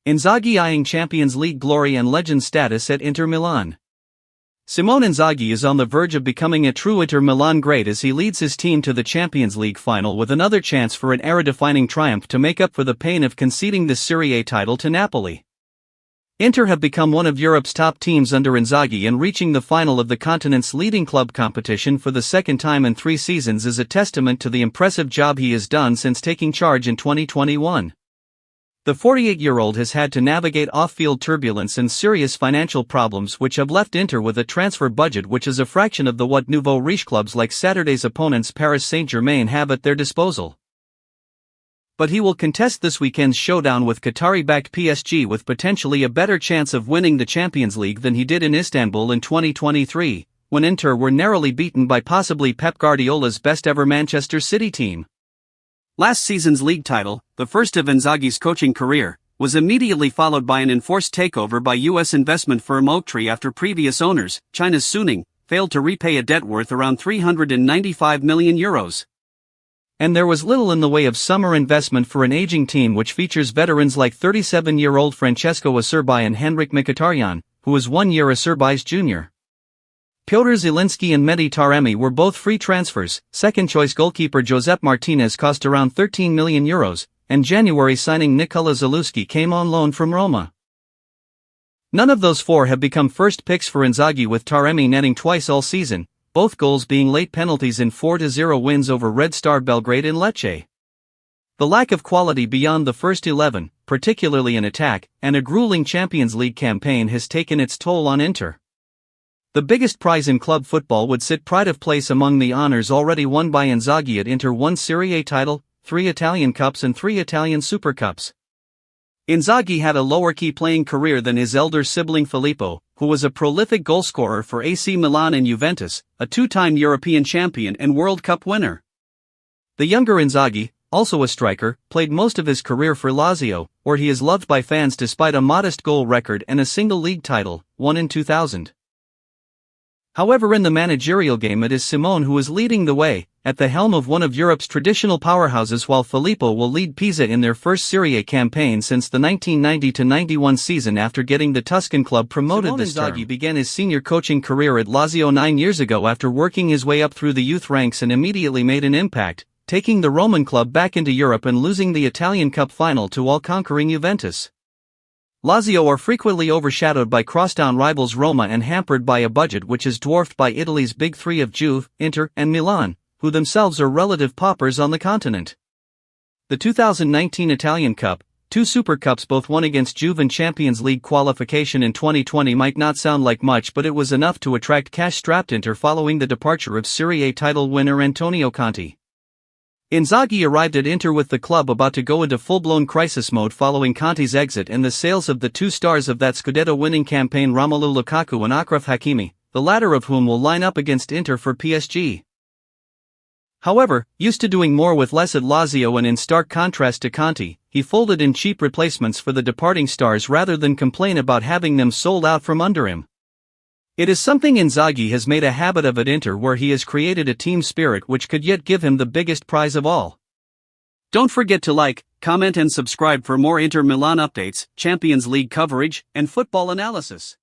Inzaghi eyeing Champions League glory and legend status at Inter Milan. Simone Inzaghi is on the verge of becoming a true Inter Milan great as he leads his team to the Champions League final with another chance for an era-defining triumph to make up for the pain of conceding the Serie A title to Napoli. Inter have become one of Europe's top teams under Inzaghi, and reaching the final of the continent's leading club competition for the second time in 3 seasons is a testament to the impressive job he has done since taking charge in 2021. The 48-year-old has had to navigate off-field turbulence and serious financial problems which have left Inter with a transfer budget which is a fraction of what nouveau riche clubs like Saturday's opponents Paris Saint-Germain have at their disposal. But he will contest this weekend's showdown with Qatari-backed PSG with potentially a better chance of winning the Champions League than he did in Istanbul in 2023, when Inter were narrowly beaten by possibly Pep Guardiola's best-ever Manchester City team. Last season's league title, the first of Inzaghi's coaching career, was immediately followed by an enforced takeover by U.S. investment firm Oaktree after previous owners, China's Suning, failed to repay a debt worth around €395 million. And there was little in the way of summer investment for an aging team which features veterans like 37-year-old Francesco Acerbi and Henrik Mkhitaryan, who is 1 year Acerbi's junior. Piotr Zielinski and Mehdi Taremi were both free transfers. Second-choice goalkeeper Josep Martinez cost around €13 million, and January signing Nikola Zalewski came on loan from Roma. None of those 4 have become first picks for Inzaghi, with Taremi netting twice all season, both goals being late penalties in 4-0 wins over Red Star Belgrade and Lecce. The lack of quality beyond the first 11, particularly in attack, and a grueling Champions League campaign has taken its toll on Inter. The biggest prize in club football would sit pride of place among the honors already won by Inzaghi at Inter: 1 Serie A title, 3 Italian Cups and 3 Italian Super Cups. Inzaghi had a lower-key playing career than his elder sibling Filippo, who was a prolific goalscorer for AC Milan and Juventus, a 2-time European champion and World Cup winner. The younger Inzaghi, also a striker, played most of his career for Lazio, where he is loved by fans despite a modest goal record and a single league title, won in 2000. However, in the managerial game it is Simone who is leading the way, at the helm of one of Europe's traditional powerhouses, while Filippo will lead Pisa in their first Serie A campaign since the 1990-91 season after getting the Tuscan club promoted this term. Inzaghi began his senior coaching career at Lazio 9 years ago after working his way up through the youth ranks and immediately made an impact, taking the Roman club back into Europe and losing the Italian Cup final to all-conquering Juventus. Lazio are frequently overshadowed by crosstown rivals Roma and hampered by a budget which is dwarfed by Italy's big 3 of Juve, Inter, and Milan, who themselves are relative paupers on the continent. The 2019 Italian Cup, 2 Super Cups both won against Juve, and Champions League qualification in 2020 might not sound like much, but it was enough to attract cash-strapped Inter following the departure of Serie A title winner Antonio Conte. Inzaghi arrived at Inter with the club about to go into full-blown crisis mode following Conte's exit and the sales of the 2 stars of that Scudetto-winning campaign, Romelu Lukaku and Achraf Hakimi, the latter of whom will line up against Inter for PSG. However, used to doing more with less at Lazio and in stark contrast to Conte, he folded in cheap replacements for the departing stars rather than complain about having them sold out from under him. It is something Inzaghi has made a habit of at Inter, where he has created a team spirit which could yet give him the biggest prize of all. Don't forget to like, comment and subscribe for more Inter Milan updates, Champions League coverage, and football analysis.